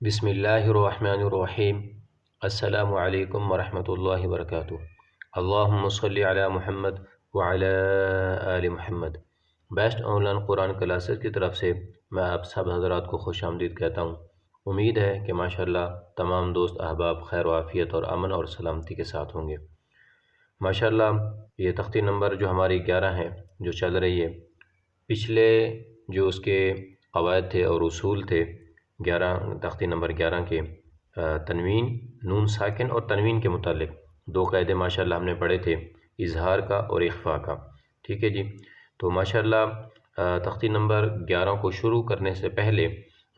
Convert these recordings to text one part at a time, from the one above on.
بسم اللہ الرحمن الرحیم۔ السلام علیکم ورحمۃ اللہ وبرکاتہ۔ اللہم صلی علی محمد وعلی آل Muhammad. Best online Quran classes کی طرف سے میں آپ سب حضرات کو خوش آمدید کہتا ہوں۔ امید ہے کہ ماشاءاللہ تمام دوست احباب خیر و عافیت اور امن اور سلامتی کے ساتھ ہوں گے۔ ماشاءاللہ یہ تختی نمبر جو ہماری 11 ہے جو چل رہی ہے، پچھلے جو اس کے قواعد تھے اور اصول تھے 11 تختی نمبر 11 کے تنوین، نون ساکن اور تنوین کے متعلق دو قاعدے ماشاءاللہ ہم نے پڑھے تھے، اظہار کا اور اخفاء کا۔ ٹھیک ہے جی، تو ماشاءاللہ تختی نمبر 11 کو شروع کرنے سے پہلے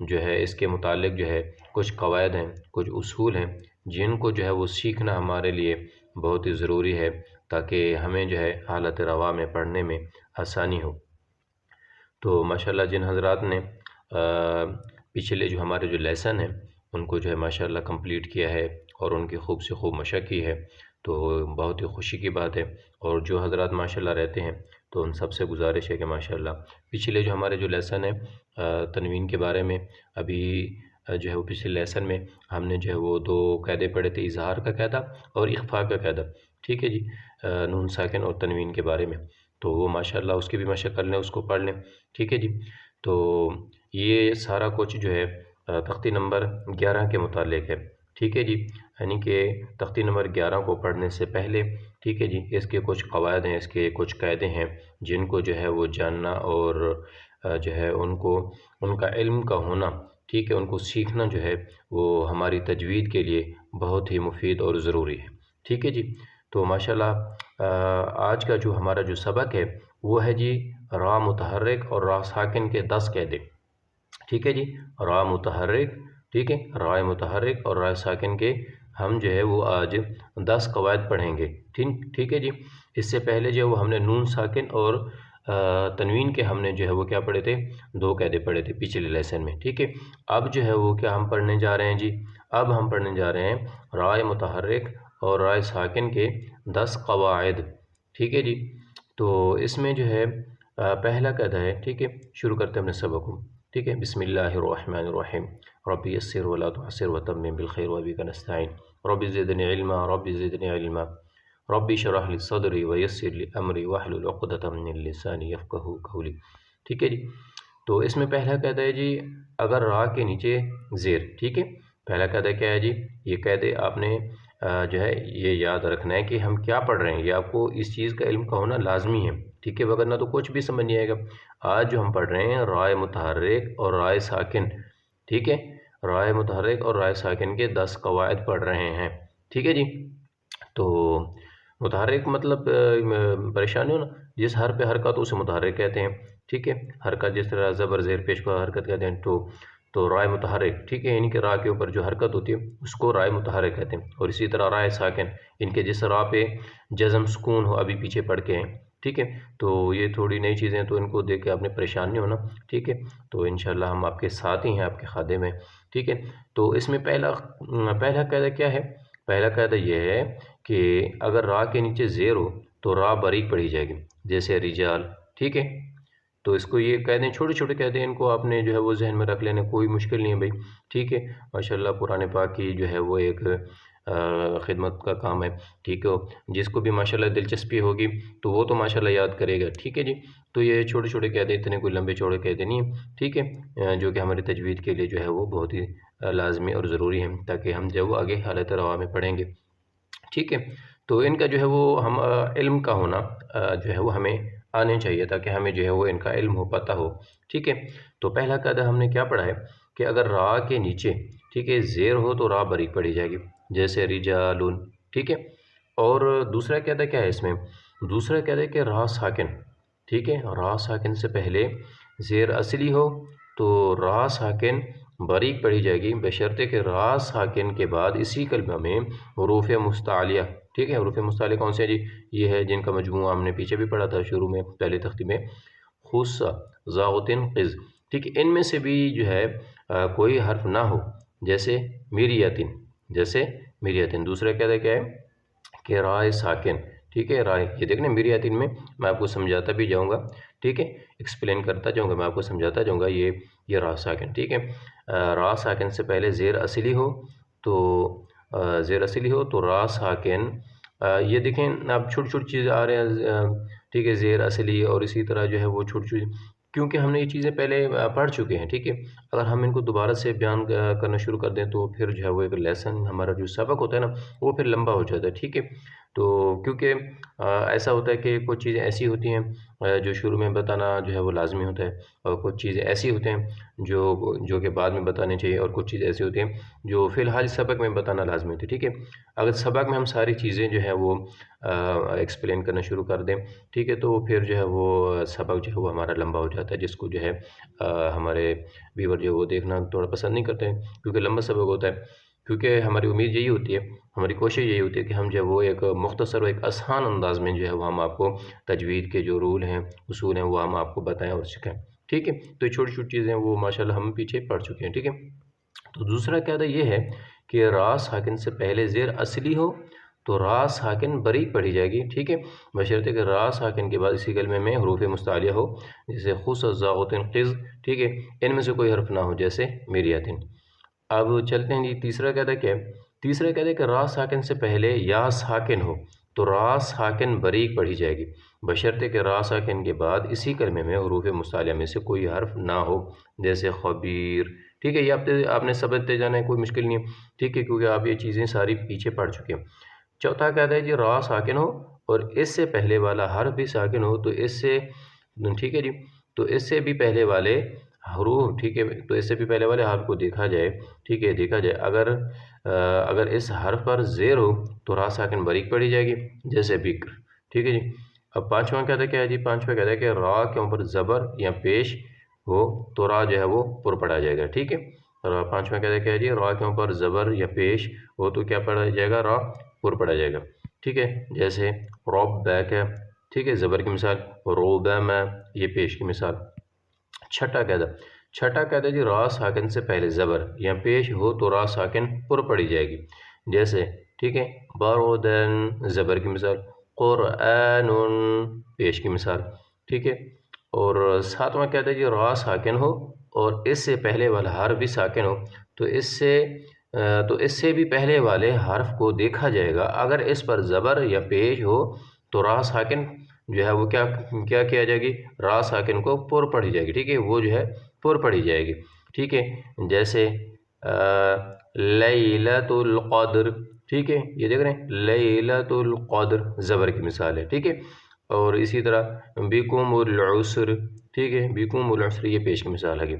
جو ہے اس کے متعلق جو ہے کچھ قواعد ہیں، کچھ اصول ہیں جن کو جو ہے وہ سیکھنا ہمارے لیے بہت ہی ضروری ہے تاکہ ہمیں جو ہے حالت روا میں پڑھنے میں آسانی ہو۔ تو ماشاءاللہ جن حضرات نے پچھلے جو ہمارے جو لیسن ہیں ان کو جو ہے ماشاءاللہ کمپلیٹ کیا ہے اور ان کی خوب سے خوب مشق کی ہے تو بہت ہی خوشی کی بات ہے، اور جو حضرات ماشاءاللہ رہتے ہیں تو ان سب سے گزارش ہے کہ ماشاءاللہ پچھلے جو ہمارے جو لیسن ہے تنوین کے بارے میں، ابھی جو ہے وہ پچھلے لیسن میں ہم نے جو ہے وہ دو قاعدے پڑھے تھے، اظہار کا قاعدہ اور اخفاء کا قاعدہ۔ ٹھیک ہے جی، نون ساکن اور تنوین کے بارے میں، تو وہ ماشاءاللہ اس کی بھی مشق کر لیں، اس کو پڑھ لیں۔ ٹھیک ہے جی، تو یہ سارا کچھ جو ہے تختی نمبر 11 کے متعلق ہے۔ ٹھیک ہے جی، یعنی کہ تختی نمبر 11 کو پڑھنے سے پہلے ٹھیک ہے جی اس کے کچھ قواعد ہیں، اس کے کچھ قاعدے ہیں جن کو جو ہے وہ جاننا اور جو ہے ان کا علم کا ہونا، ٹھیک ہے، ان کو سیکھنا جو ہے وہ ہماری تجوید کے لیے بہت ہی مفید اور ضروری ہے۔ ٹھیک ہے جی، تو ماشاءاللہ آج کا جو ہمارا جو سبق ہے وہ ہے جی را متحرک اور را ساکن کے 10 قاعدے۔ ٹھیک ہے جی، را متحرک، ٹھیک ہے، را متحرک اور را ساکن کے ہم جو ہے وہ آج 10 قواعد پڑھیں گے۔ ٹھیک ہے جی، اس سے پہلے جو وہ ہم نے نون ساکن اور تنوین کے ہم نے جو ہے وہ کیا پڑھے تھے، دو قاعدے پڑھے تھے پچھلے لیسن میں۔ ٹھیک ہے، اب جو ہے وہ کیا ہم پڑھنے جا رہے ہیں جی، اب ہم پڑھنے جا رہے ہیں را متحرک اور را ساکن کے 10 قواعد۔ ٹھیک ہے جی، تو اس میں جو ہے پہلا قاعدہ ہے، ٹھیک ہے، شروع کرتے ہیں اپنے سبق کو۔ ٹھیک ہے، بسم اللہ الرحمن الرحیم۔ رب یسر ولا تعسر وتمم بالخیر وبک نستعین، رب زدنی علما رب زدنی علما، رب اشرح لی صدری ویسر لی امری واحلل عقدۃ من لسانی یفقہوا قولی۔ ٹھیک ہے جی، تو اس میں پہلا قاعدہ ہے جی اگر را کے نیچے زیر، ٹھیک ہے، پہلا قاعدہ کیا ہے جی، یہ قاعدے آپ نے جو ہے یہ یاد رکھنا ہے کہ ہم کیا پڑھ رہے ہیں، یہ آپ کو اس چیز کا علم کا ہونا لازمی ہے۔ ٹھیک ہے، وگرنہ تو کچھ بھی سمجھ نہیں آئے گا۔ آج جو ہم پڑھ رہے ہیں رائے متحرک اور رائے ساکن، ٹھیک ہے، رائے متحرک اور رائے ساکن کے 10 قواعد پڑھ رہے ہیں۔ ٹھیک ہے جی، تو متحرک مطلب پریشانی ہو نا، جس حرف پہ حرکت اسے متحرک کہتے ہیں۔ ٹھیک ہے، حرکت جس طرح زبر زیر پیش کو حرکت کہتے ہیں، تو رائے متحرک، ٹھیک ہے، ان کے را کے اوپر جو حرکت ہوتی ہے اس کو رائے متحرک کہتے ہیں، اور اسی طرح رائے ساکن ان کے جس را پہ جزم سکون ہو، ابھی پیچھے پڑھ کے ہیں۔ ٹھیک ہے، تو یہ تھوڑی نئی چیزیں ہیں تو ان کو دیکھ کے آپ نے پریشان نہیں ہونا۔ ٹھیک ہے، تو انشاءاللہ ہم آپ کے ساتھ ہی ہیں، آپ کے خادم ہیں۔ ٹھیک ہے، تو اس میں پہلا قاعدہ کیا ہے، پہلا قاعدہ یہ ہے کہ اگر را کے نیچے زیر ہو تو را باریک پڑھی جائے گی، جیسے رجال۔ ٹھیک ہے، تو اس کو یہ قاعدے چھوٹے چھوٹے قاعدے ہیں، ان کو آپ نے جو ہے وہ ذہن میں رکھ لینے، کوئی مشکل نہیں ہے بھائی۔ ٹھیک ہے، ماشاءاللہ قرآن پاک کی جو ہے وہ ایک خدمت کا کام ہے۔ ٹھیک ہے، جس کو بھی ماشاءاللہ دلچسپی ہوگی تو وہ تو ماشاءاللہ یاد کرے گا۔ ٹھیک ہے جی، تو یہ چھوٹے چھوٹے قاعدے، اتنے کوئی لمبے چوڑے قاعدے نہیں ہیں۔ ٹھیک ہے، جو کہ ہماری تجوید کے لیے جو ہے وہ بہت ہی لازمی اور ضروری ہیں تاکہ ہم جو ہے وہ آگے حالت روا میں پڑھیں گے۔ ٹھیک ہے، تو ان کا جو ہے وہ ہم علم کا ہونا جو ہے وہ ہمیں آنے چاہیے تاکہ ہمیں جو ہے وہ ان کا علم ہو، پتہ ہو۔ ٹھیک ہے، تو پہلا قاعدہ ہم نے کیا پڑھا ہے کہ اگر را کے نیچے، ٹھیک ہے، زیر ہو تو را باریک پڑھی جائے گی، جیسے رجالون۔ ٹھیک ہے، اور دوسرا قاعدہ کیا ہے اس میں، دوسرا قاعدہ ہے کہ را ساکن، ٹھیک ہے، را ساکن سے پہلے زیر اصلی ہو تو را ساکن باریک پڑھی جائے گی، بشرطے کہ را ساکن کے بعد اسی کلمہ میں حروف مستعلیہ، ٹھیک ہے، حروف مستعلیہ کون سے ہیں جی، یہ ہے جن کا مجموعہ ہم نے پیچھے بھی پڑھا تھا شروع میں پہلے تختی میں، خص، ضاغطن، قز۔ ٹھیک ہے، ان میں سے بھی جو ہے کوئی حرف نہ ہو، جیسے میریتن، جیسے میریتن۔ دوسرا قاعدہ کیا ہے کہ رائے ساکن، ٹھیک ہے، رائے، یہ دیکھنا میریتن میں میں آپ کو سمجھاتا بھی جاؤں گا، ٹھیک ہے، ایکسپلین کرتا جاؤں گا، میں آپ کو سمجھاتا جاؤں گا، یہ را ساکن، ٹھیک ہے۔ را ساکن سے پہلے زیر اصلی ہو تو را ساکن، یہ دیکھیں اب چھوٹی چھوٹی چیزیں آ رہے ہیں، ٹھیک ہے، زیر اصلی اور اسی طرح جو ہے وہ چھوٹی چھوٹی، کیونکہ ہم نے یہ چیزیں پہلے پڑھ چکے ہیں، ٹھیک ہے۔ اگر ہم ان کو دوبارہ سے بیان کرنا شروع کر دیں تو پھر جو ہے وہ ایک لیسن، ہمارا جو سبق ہوتا ہے نا وہ پھر لمبا ہو جاتا ہے، ٹھیک ہے۔ تو کیونکہ ایسا ہوتا ہے کہ کچھ چیزیں ایسی ہوتی ہیں جو شروع میں بتانا جو ہے وہ لازمی ہوتا ہے، اور کچھ چیزیں ایسی ہوتے ہیں جو کہ بعد میں بتانے چاہیے، اور کچھ چیزیں ایسی ہوتی ہیں جو فی الحال سبق میں بتانا لازمی ہوتی ہے، ٹھیک ہے۔ اگر سبق میں ہم ساری چیزیں جو ہے وہ ایکسپلین کرنا شروع کر دیں، ٹھیک ہے، تو پھر جو ہے وہ سبق جو ہے وہ ہمارا لمبا ہو جاتا ہے، جس کو جو ہے ہمارے ویور جو ہے وہ دیکھنا تھوڑا پسند نہیں کرتے ہیں، کیونکہ لمبا سبق ہوتا ہے۔ کیونکہ ہماری امید یہی ہوتی ہے، ہماری کوشش یہی ہوتی ہے کہ ہم جو ہے وہ ایک مختصر و ایک آسان انداز میں جو ہے وہ ہم آپ کو تجوید کے جو رول ہیں، اصول ہیں، وہ ہم آپ کو بتائیں اور سکھائیں، ٹھیک ہے۔ تو یہ چھوٹی چھوٹی چیزیں وہ ماشاءاللہ ہم پیچھے پڑھ چکے ہیں، ٹھیک ہے۔ تو دوسرا قاعدہ یہ ہے کہ را ساکن سے پہلے زیر اصلی ہو تو را ساکن بریک پڑھی جائے گی، ٹھیک ہے، بشرطے کہ را ساکن کے بعد اسی کلمے میں حروف مستعلیہ ہو، جیسے خص، ذاغتن، قز، ٹھیک ہے، ان میں سے کوئی حرف نہ ہو، جیسے میریاتن۔ اب چلتے ہیں جی، تیسرا قاعدہ کیا ہے؟ تیسرا قاعدہ کہ را ساکن سے پہلے یا ساکن ہو تو را ساکن بریک پڑھی جائے گی، بشرطے کہ را ساکن کے بعد اسی کلمے میں حروف مستعلیہ میں سے کوئی حرف نہ ہو، جیسے خبیر، ٹھیک ہے۔ یہ آپ نے سمجھتے جانا ہے، کوئی مشکل نہیں ہے، ٹھیک ہے، کیونکہ آپ یہ چیزیں ساری پیچھے پڑھ چکے ہیں۔ چوتھا قاعدہ ہے جی، را ساکن ہو اور اس سے پہلے والا حرف بھی ساکن ہو تو اس سے، ٹھیک ہے جی، تو اس سے بھی پہلے والے حروف، ٹھیک ہے، تو اس سے بھی پہلے والے حرف کو دیکھا جائے، ٹھیک ہے، دیکھا جائے، اگر اس حرف پر زیر ہو تو را ساکن بریک پڑھی جائے گی، جیسے بکر، ٹھیک ہے جی۔ اب پانچواں قاعدہ کیا ہے جی؟ پانچواں قاعدہ کہ را کے اوپر زبر یا پیش ہو تو را جو ہے وہ پر پڑھا جائے گا، ٹھیک ہے۔ پانچواں قاعدہ کیا ہے جی؟ را کے اوپر زبر یا پیش ہو تو کیا پڑھا جائے گا؟ را پر پڑھا جائے گا، ٹھیک ہے، جیسے ربک، ٹھیک ہے، زبر کی مثال، ربما، یہ پیش کی مثال۔ چھٹا قاعدہ جی، را ساکن سے پہلے زبر یا پیش ہو تو را ساکن پر پڑھی جائے گی، جیسے، ٹھیک ہے، بارودن، زبر کی مثال، قرآن، پیش کی مثال، ٹھیک ہے۔ اور ساتواں قاعدہ جی، را ساکن ہو اور اس سے پہلے والا حرف بھی ساکن ہو تو اس سے بھی پہلے والے حرف کو دیکھا جائے گا، اگر اس پر زبر یا پیش ہو تو را ساکن جو ہے وہ کیا کیا جائے گی؟ را ساکن کو پر پڑھی جائے گی، ٹھیک ہے، وہ جو ہے پر پڑھی جائے گی، ٹھیک ہے، جیسے لیلۃ القدر، ٹھیک ہے، یہ دیکھ رہے ہیں، لیلۃ القدر زبر کی مثال ہے، ٹھیک ہے۔ اور اسی طرح بکم العسر، ٹھیک ہے، بکم العسر، یہ پیش کی مثال ہے۔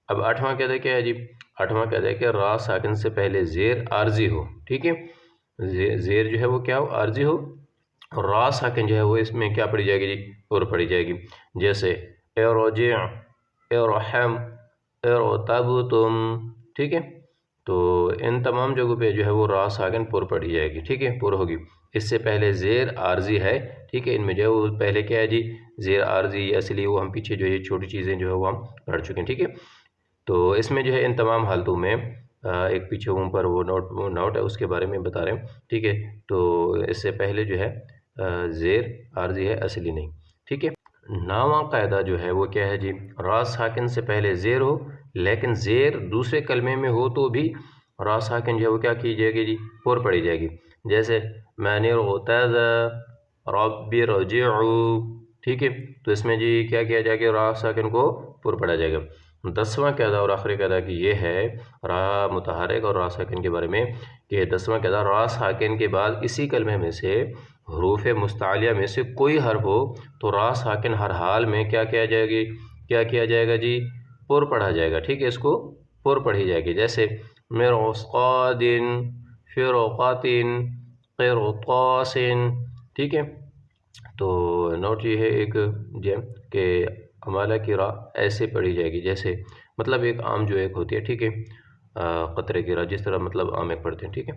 اب آٹھواں قاعدہ کیا ہے جی؟ آٹھواں قاعدہ ہے کہ را ساکن سے پہلے زیر عارضی ہو، ٹھیک ہے، زیر جو ہے وہ کیا ہو؟ عارضی ہو، اور را ساکن جو ہے وہ اس میں کیا پڑھی جائے گی جی؟ پر پڑھی جائے گی، جیسے ارجع، ارحم، ارتبتم، ٹھیک ہے۔ تو ان تمام جگہوں پہ جو ہے وہ را ساکن پر پڑھی جائے گی، ٹھیک ہے، پر ہوگی۔ اس سے پہلے زیر عارضی ہے، ٹھیک ہے، ان میں جو ہے وہ پہلے کیا ہے جی؟ زیر عارضی اصلی، وہ ہم پیچھے جو ہے چھوٹی چیزیں جو ہے وہ ہم پڑھ چکے ہیں، ٹھیک ہے۔ تو اس میں جو ہے ان تمام حالتوں میں ایک پیچھے اوپر وہ نوٹ ہے، اس کے بارے میں بتا رہے ہیں، ٹھیک ہے۔ تو اس سے پہلے جو ہے زیر عارضی ہے، اصلی نہیں، ٹھیک ہے۔ نواں قاعدہ جو ہے وہ کیا ہے جی؟ را ساکن سے پہلے زیر ہو لیکن زیر دوسرے کلمے میں ہو تو بھی را ساکن جو ہے وہ کیا کی جائے گی جی؟ پر پڑھی جائے گی، جیسے من ارتض، رب ارجعوا، ٹھیک ہے، تو اس میں جی کیا کیا جائے گا؟ را ساکن کو پر پڑھا جائے گا۔ 10واں قاعدہ اور آخری قاعدہ کی یہ ہے را متحرک اور را ساکن کے بارے میں، کہ 10واں قاعدہ را ساکن کے بعد اسی کلمے میں سے حروف مستعلیہ میں سے کوئی حرف ہو تو را ساکن ہر حال میں کیا کیا جائے گی؟ کیا کیا جائے گا جی؟ پر پڑھا جائے گا، ٹھیک ہے، اس کو پر پڑھی جائے گی، جیسے مرصاد، فرقات، قرطاس، ٹھیک ہے۔ تو نوٹ یہ ہے ایک کہ امالہ کی را ایسے پڑھی جائے گی، جیسے مطلب ایک عام جو ایک ہوتی ہے، ٹھیک ہے، قطرے کی را، جس طرح مطلب عام ایک پڑھتے ہیں، ٹھیک ہے۔